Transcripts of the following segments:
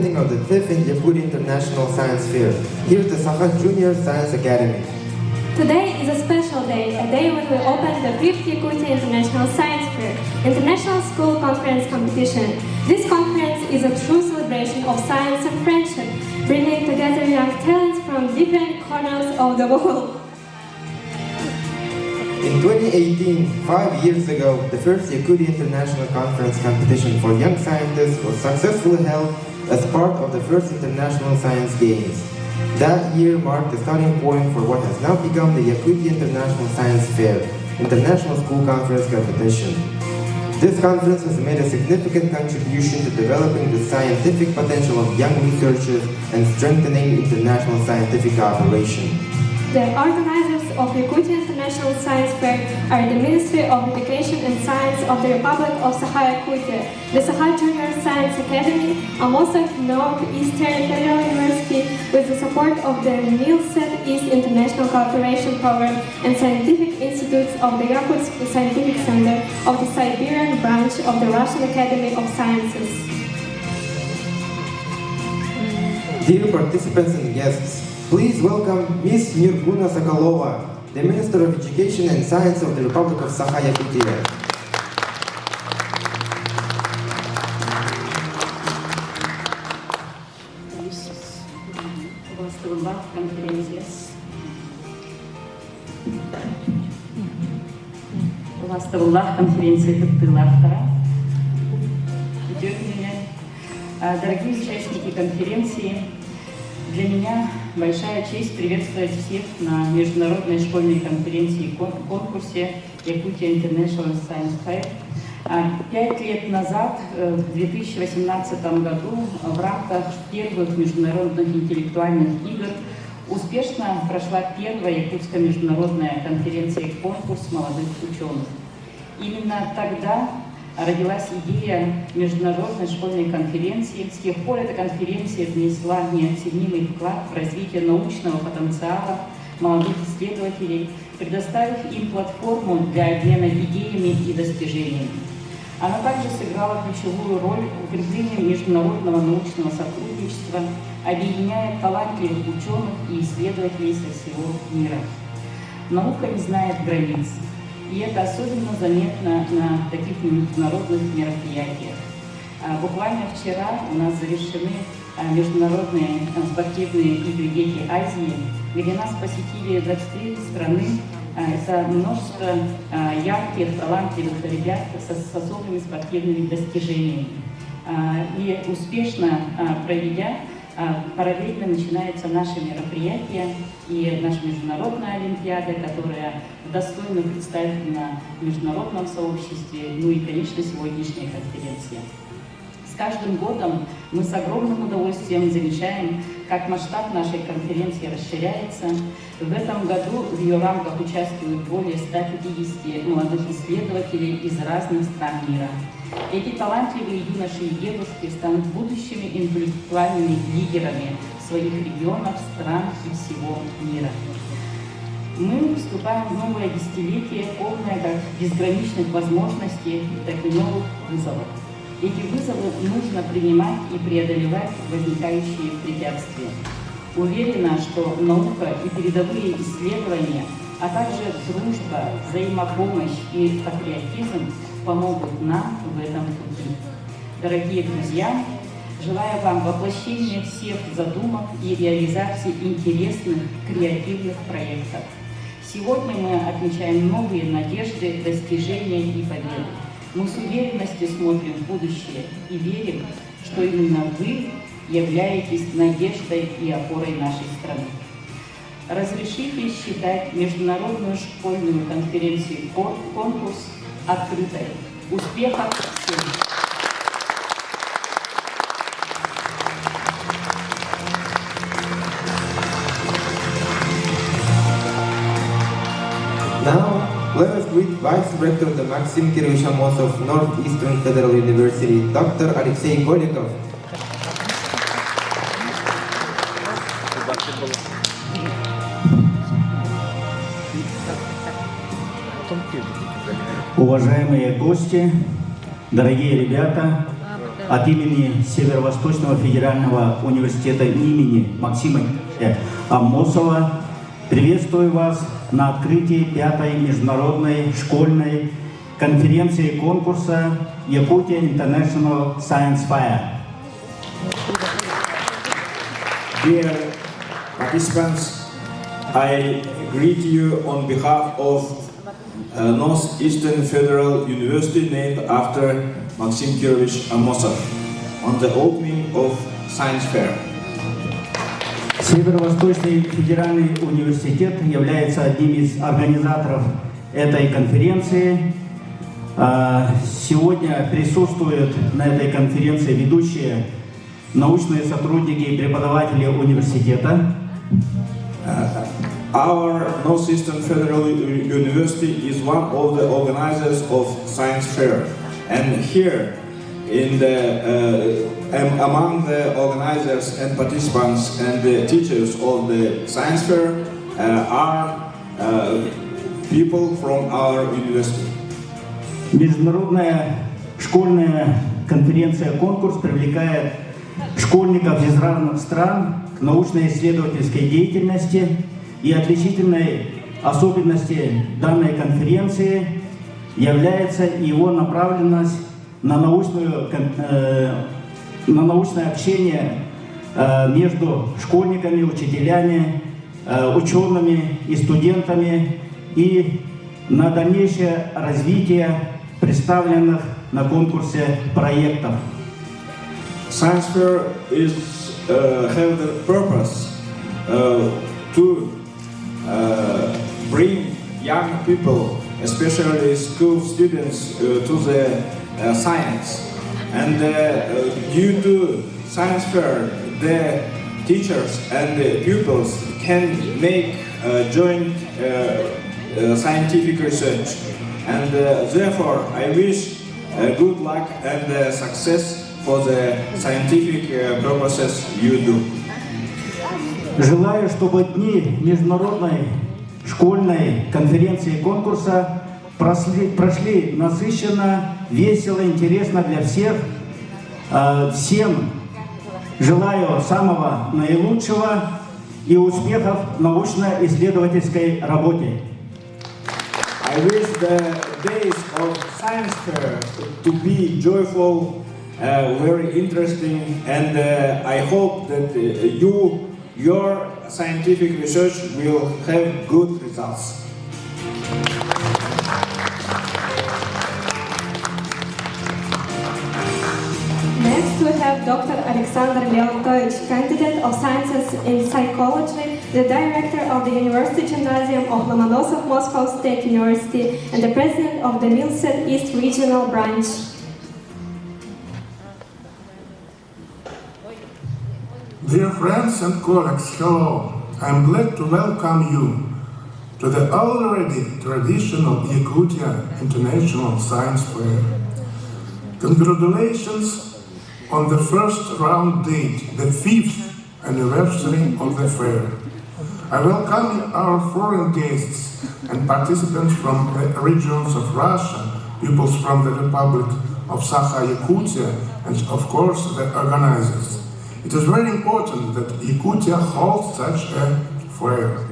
opening of the 5th Yakutisk International Science Fair. Here is the Sakha Junior Science Academy. Today is a special day, a day when we open the 5th Yakutisk International Science Fair, International School Conference Competition. This conference is a true celebration of science and friendship, bringing together young talents from different corners of the world. In 2018, 5 years ago, the first Yakutisk International Conference Competition for Young Scientists was successfully held as part of the first International Science Games. That year marked the starting point for what has now become the Yakutisk International Science Fair, International School Conference Competition. This conference has made a significant contribution to developing the scientific potential of young researchers and strengthening international scientific cooperation. The organizers of Yakutisk International Science Fair are the Ministry of Education and Science of the Republic of Sakha Yakutia, the Sakha Junior Science Academy, and also Nauc Eastern Federal University with the support of the NILSET East International Cooperation Program and Scientific Institutes of the Yakutisk Scientific Center of the Siberian branch of the Russian Academy of Sciences. Dear participants and guests, please welcome Ms. Nyurguna Sokolova, the Minister of Education and Science of the Republic of Sakha Yakutia. Дорогие участники конференции, для меня большая честь приветствовать всех на международной школьной конференции и конкурсе Yakutisk International Science Fair. 5 лет назад, в 2018 году, в рамках первых международных интеллектуальных игр успешно прошла первая Якутская международная конференция и конкурс молодых ученых. Именно тогда родилась идея международной школьной конференции. С тех пор эта конференция внесла неоценимый вклад в развитие научного потенциала молодых исследователей, предоставив им платформу для обмена идеями и достижениями. Она также сыграла ключевую роль в укреплении международного научного сотрудничества, объединяя талантливых ученых и исследователей со всего мира. Наука не знает границ. И это особенно заметно на таких международных мероприятиях. Буквально вчера у нас завершены международные спортивные игры «Дети Азии», где нас посетили 23 страны. Это множество ярких, талантливых ребят с особыми спортивными достижениями. И успешно проведя, параллельно начинаются наши мероприятия и наша международная олимпиада, которая достойно представлена в международном сообществе, ну и, конечно, сегодняшняя конференция. С каждым годом мы с огромным удовольствием замечаем, как масштаб нашей конференции расширяется. В этом году в ее рамках участвуют более 150 молодых исследователей из разных стран мира. Эти талантливые юноши и девушки станут будущими интеллектуальными лидерами своих регионов, стран и всего мира. Мы вступаем в новое десятилетие, полное как безграничных возможностей, так и новых вызовов. Эти вызовы нужно принимать и преодолевать возникающие препятствия. Уверена, что наука и передовые исследования, а также дружба, взаимопомощь и патриотизм помогут нам в этом пути. Дорогие друзья, желаю вам воплощения всех задумок и реализации интересных, креативных проектов. Сегодня мы отмечаем новые надежды, достижения и победы. Мы с уверенностью смотрим в будущее и верим, что именно вы являетесь надеждой и опорой нашей страны. Разрешите считать международную школьную конференцию конкурс открытой. Успехов всем! Now, let us greet Vice Rector the Maxim Kirovich Amosov Northeastern Federal University, Dr. Alexey Golikov. Уважаемые гости, дорогие ребята, от имени Северо-Восточного федерального университета имени Максима Аммосова приветствую вас на открытии 5-й международной школьной конференции конкурса Yakutia International Science Fair. Dear participants, I greet you on behalf of Northeastern Federal University named after Maxim Kirovich Amosov on the opening of Science Fair. Северо-Восточный федеральный университет является одним из организаторов этой конференции. Сегодня присутствуют на этой конференции ведущие научные сотрудники и преподаватели университета. Our Northeastern Federal University is one of the organizers of Science Fair, and here, among the organizers and participants and the teachers of the Science Fair are people from our university. Международная школьная конференция-конкурс привлекает школьников из разных стран к научно-исследовательской деятельности, и отличительной особенностью данной конференции является его направленность на научное общение между школьниками, учителями, учеными и студентами и на дальнейшее развитие представленных на конкурсе проектов. Science Fair have the purpose to bring young people, especially school students, to the science. And due to Science Fair, the teachers and the pupils can make joint scientific research. And therefore, I wish good luck and success for the scientific purposes you do. Желаю, чтобы дни международной школьной конференции конкурса прошли насыщенно, весело, интересно для всех. Всем желаю самого наилучшего и успехов в научно-исследовательской работе. I wish the days of Science Fair to be joyful, very interesting, and I hope that your scientific research will have good results. Next, we have Dr. Alexander Leontovich, candidate of sciences in psychology, the director of the University Gymnasium of Lomonosov Moscow State University, and the president of the Milset East Regional Branch. Dear friends and colleagues, hello. I'm glad to welcome you to the already traditional Yakutia International Science Fair. Congratulations on the first round date, the 5th anniversary of the fair. I welcome our foreign guests and participants from the regions of Russia, peoples from the Republic of Sakha, Yakutia, and of course the organizers. It is very important that Yakutia holds such a fair.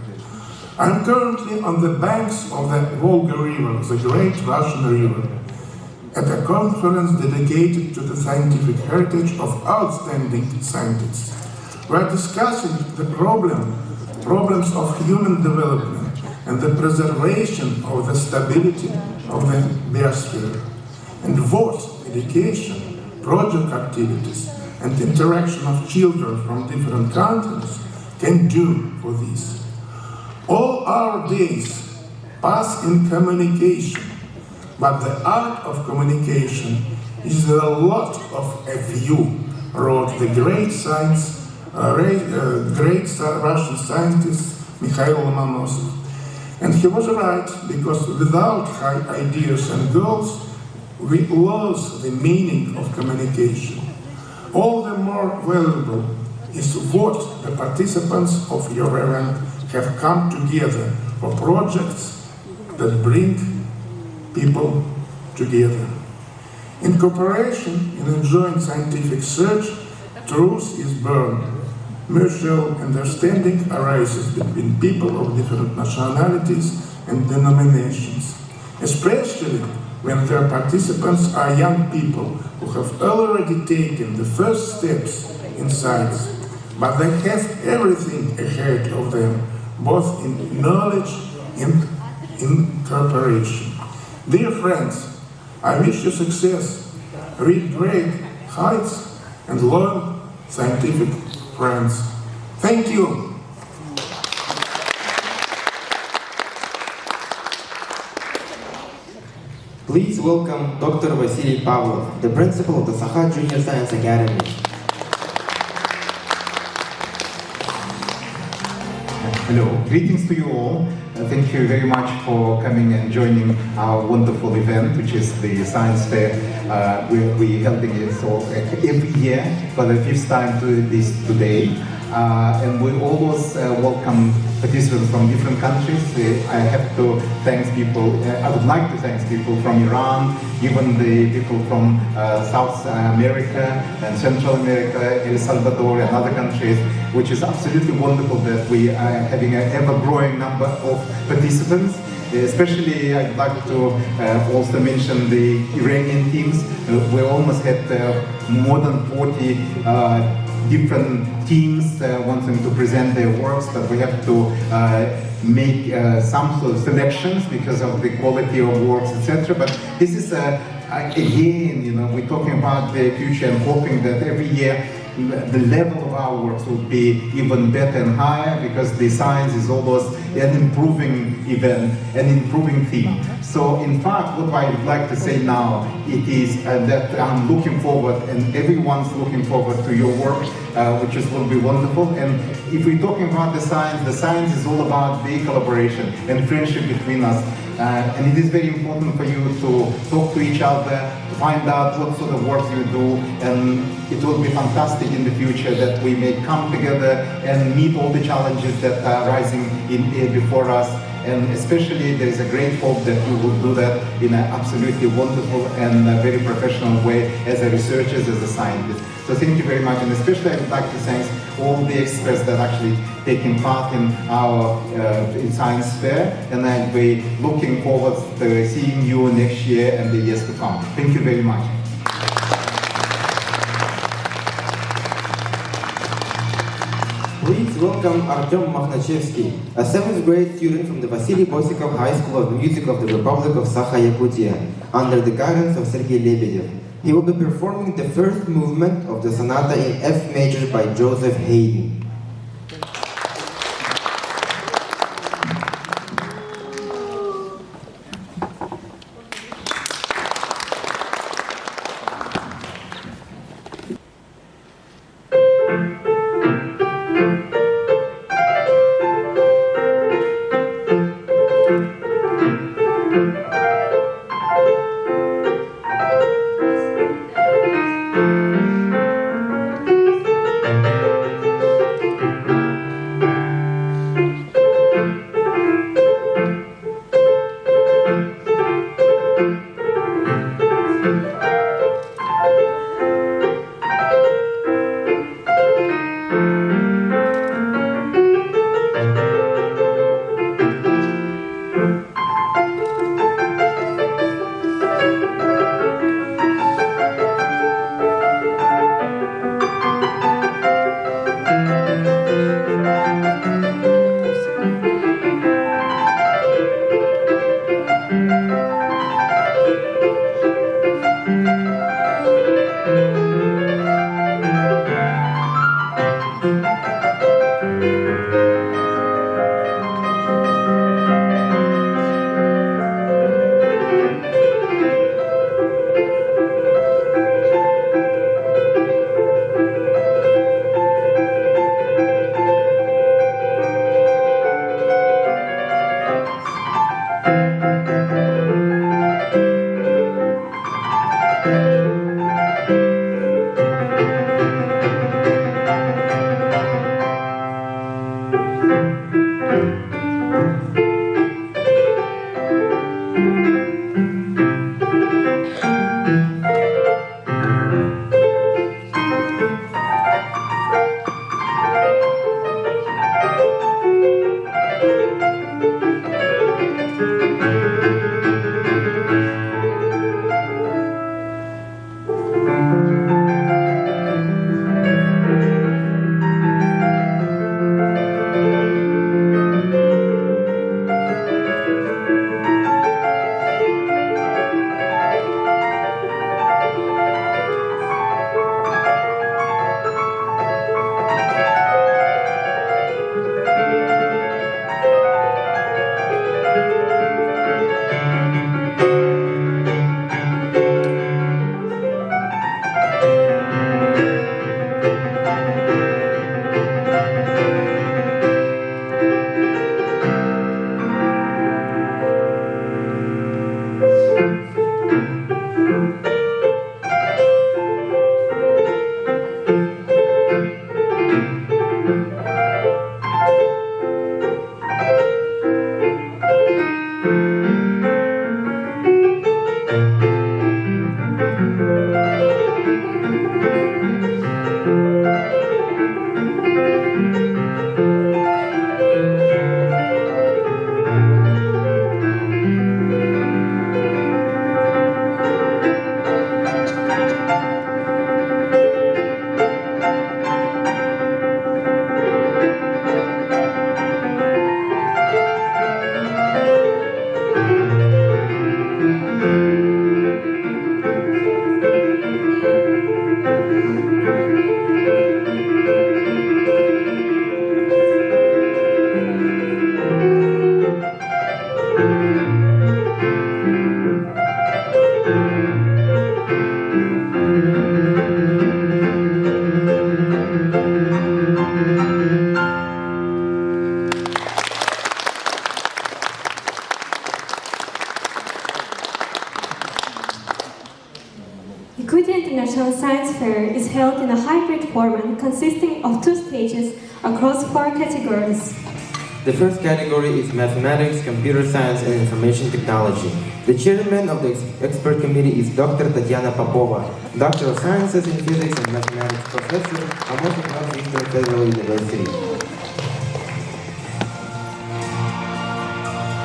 I am currently on the banks of the Volga River, the great Russian river, at a conference dedicated to the scientific heritage of outstanding scientists. We are discussing the problems of human development and the preservation of the stability of the biosphere, and what education, project activities, and interaction of children from different countries can do for this. All our days pass in communication, but the art of communication is a lot of a view, wrote the great Russian scientist Mikhail Lomonosov. And he was right, because without high ideas and goals, we lose the meaning of communication. All the more valuable is what the participants of your event have come together for projects that bring people together. In cooperation and enjoying scientific search, truth is born. Mutual understanding arises between people of different nationalities and denominations, especially when their participants are young people who have already taken the first steps in science, but they have everything ahead of them, both in knowledge and in cooperation. Dear friends, I wish you success, reach great heights, and learn scientific friends. Thank you. Please welcome Dr. Vasily Pavlov, the principal of the Sakha Junior Science Academy. Hello, greetings to you all. Thank you very much for coming and joining our wonderful event, which is the Science Fair. We're holding it every year for the fifth time to this today. And we always welcome participants from different countries. I have to thank people, I would like to thank people from Iran, even the people from South America and Central America, El Salvador and other countries, which is absolutely wonderful that we are having an ever-growing number of participants. Especially, I'd like to also mention the Iranian teams. We almost had more than 40 different teams wanting to present their works, but we have to make some sort of selections because of the quality of works, etc. But this is again, we're talking about the future and hoping that every year the level of our works will be even better and higher, because the science is always an improving event, an improving theme. So in fact, what I would like to say now, it is that I'm looking forward, and everyone's looking forward to your work, which will be wonderful. And if we're talking about the science is all about the collaboration and friendship between us. And it is very important for you to talk to each other, to find out what sort of work you do, and it will be fantastic in the future that we may come together and meet all the challenges that are rising before us. And especially there is a great hope that you will do that in an absolutely wonderful and very professional way as a researcher, as a scientist. So thank you very much, and especially I would like to thank all the experts that actually taking part in our science fair, and I'll be looking forward to seeing you next year and the years to come. Thank you very much. Please welcome Artyom Makhnachevsky, a 7th grade student from the Vasily Bosikov High School of Music of the Republic of Sakha, Yakutia, under the guidance of Sergei Lebedev. He will be performing the first movement of the sonata in F major by Joseph Haydn. held in a hybrid format consisting of 2 stages across 4 categories. The first category is Mathematics, Computer Science, and Information Technology. The chairman of the expert committee is Dr. Tatiana Popova, Doctor of Sciences in Physics and Mathematics Professor at Northeastern Federal University.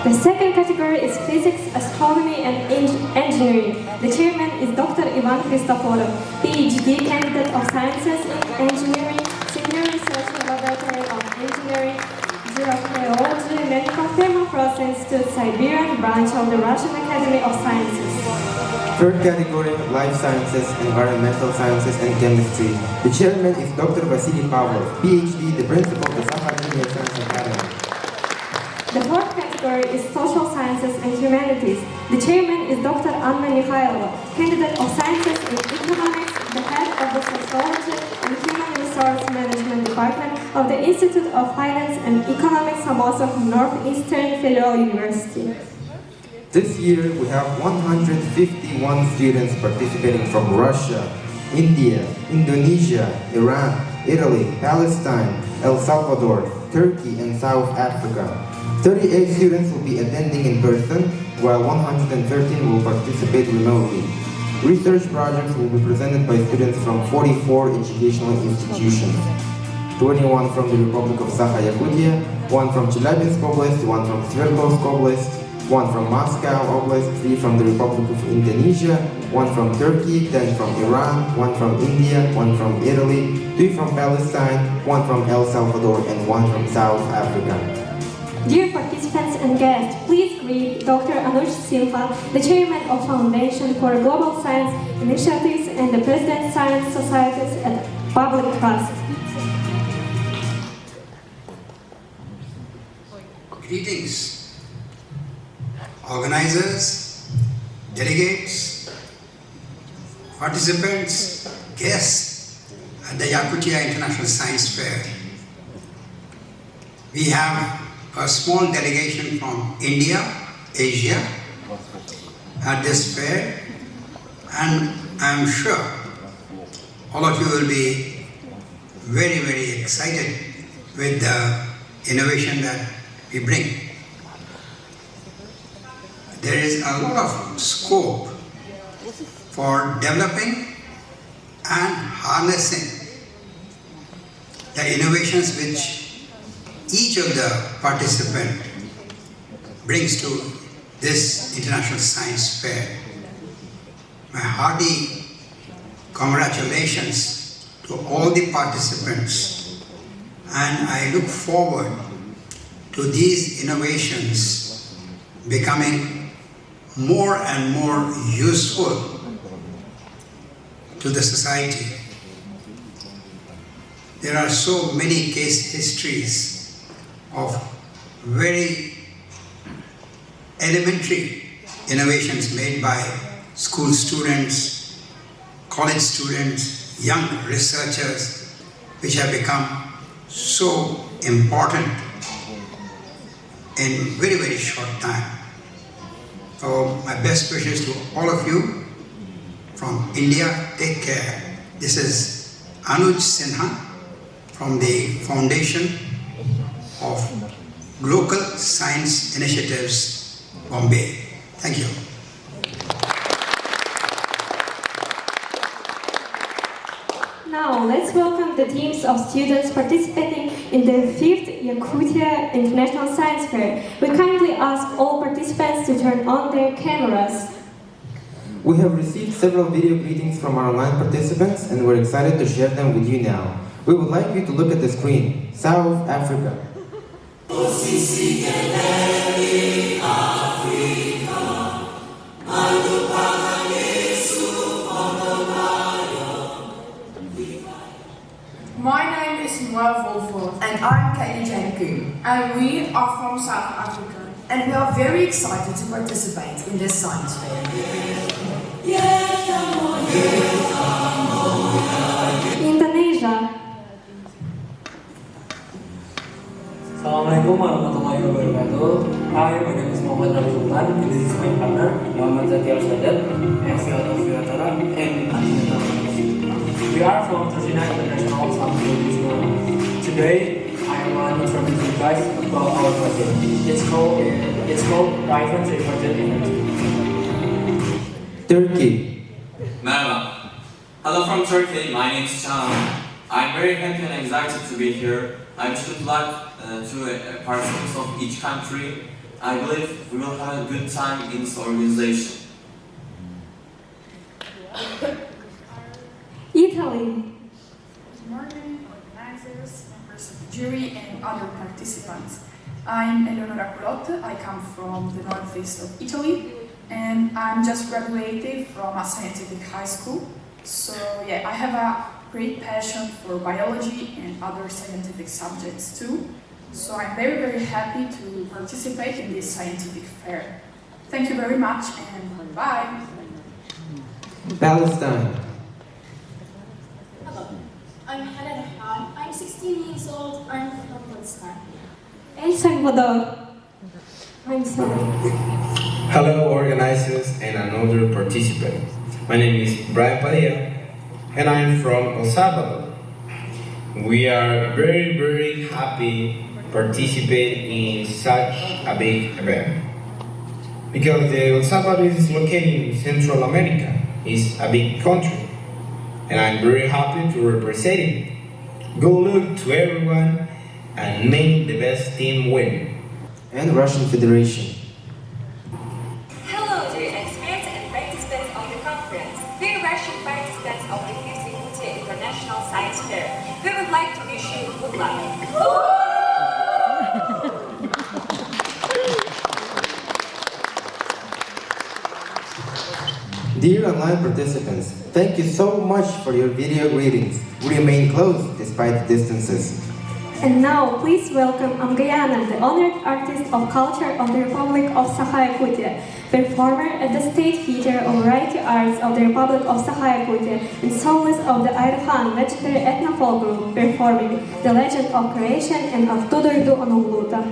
The second category is Physics, Astronomy, and Engineering. The chairman is Dr. Ivan Christoforov, PhD candidate of Sciences in Engineering, Senior Research Laboratory of Engineering, Geology, Medical Thermoprocess Institute, Siberian branch of the Russian Academy of Sciences. Third category, Life Sciences, Environmental Sciences, and Chemistry. The chairman is Dr. Vasily Pavlov, PhD, the principal of the Sakha Science Academy. The fourth category is Social Sciences and Humanities. The chairman is Dr. Anna Mikhailova, candidate of Sciences in Economics, the head of the Sociology and Human Resource Management Department of the Institute of Finance and Economics Samosov Northeastern Federal University. This year, we have 151 students participating from Russia, India, Indonesia, Iran, Italy, Palestine, El Salvador, Turkey, and South Africa. 38 students will be attending in person, while 113 will participate remotely. Research projects will be presented by students from 44 educational institutions. 21 from the Republic of Sakha, Yakutia, 1 from Chelyabinsk Oblast, 1 from Sverdlovsk Oblast, 1 from Moscow Oblast, 3 from the Republic of Indonesia, 1 from Turkey, 10 from Iran, 1 from India, 1 from Italy, 3 from Palestine, 1 from El Salvador, and 1 from South Africa. Dear participants and guests, please greet Dr. Anuj Sinha, the chairman of Foundation for Global Science Initiatives and the President of Science Societies at Public Trust. Greetings, organizers, delegates, participants, guests at the Yakutia International Science Fair. We have a small delegation from India, Asia, at this fair, and I'm sure all of you will be very, very excited with the innovation that we bring. There is a lot of scope for developing and harnessing the innovations which each of the participants brings to this International Science Fair. My hearty congratulations to all the participants, and I look forward to these innovations becoming more and more useful to the society. There are so many case histories of very elementary innovations made by school students, college students, young researchers, which have become so important in very, very short time. So my best wishes to all of you from India. Take care. This is Anuj Sinha from the Foundation of Glocal Science Initiatives, Bombay. Thank you. Now, let's welcome the teams of students participating in the 5th Yakutia International Science Fair. We kindly ask all participants to turn on their cameras. We have received several video greetings from our online participants, and we're excited to share them with you now. We would like you to look at the screen. South Africa. My name is Noah Volvoort and I'm Katie Jane Koon and we are from South Africa and we are very excited to participate in this science fair. Indonesia. Assalamualaikum warahmatullahi wabarakatuh. Hi, my name is Nyurguna. This is my partner, Mohammed and Anina. We are from Sinha International Sample. Today, I want to introduce you guys about our project. It's called Reference Project Event. Turkey. Merhaba. Hello from Turkey. My name is Can. I'm very happy and excited to be here. I wish good luck to participants of each country. I believe we will have a good time in this organization. Italy. Good morning, organizers, members of the jury, and other participants. I'm Eleonora Culotte. I come from the northeast of Italy, and I'm just graduated from a scientific high school. So yeah, I have a great passion for biology and other scientific subjects too. So I'm very happy to participate in this scientific fair. Thank you very much and bye. Palestine. Hello, I'm Helena Han. I'm 16 years old. I'm from Palestine. El Salvador. I'm sorry. Hello organizers and another participant. My name is Brian Padilla and I'm from El Salvador. We are very happy to participate in such a big event. Because El Salvador is located in Central America. It's a big country and I'm very happy to represent it. Good luck to everyone and make the best team win. And Russian Federation. Hello dear experts and participants of the conference. We are Russian participants of the 5th Yakutia International Science Fair. We would like to wish you good luck. Dear online participants, thank you so much for your video greetings. We remain close despite the distances. And now, please welcome Amgayana, the honored artist of culture of the Republic of Sakha Yakutia, performer at the State Theater of Variety Arts of the Republic of Sakha Yakutia, and soloist of the Ayrohan legendary ethno-folk group, performing The Legend of Creation and Откуда иду Оноглута.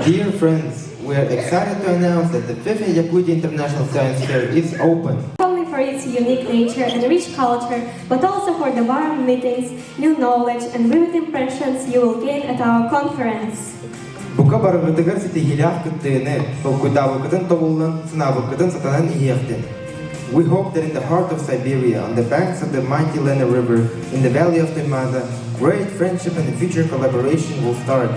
Dear friends, we are excited to announce that the 5th Yakutia International Science Fair is open. Not only for its unique nature and rich culture, but also for the warm meetings, new knowledge, and vivid impressions you will gain at our conference. Бука барыгытыгар ситихилях кыттыыны, толкуйдабыкытын тобулын, сынабыкытын сатанан иехтин. We hope that in the heart of Siberia, on the banks of the mighty Lena River, in the valley of the Mada, great friendship and future collaboration will start.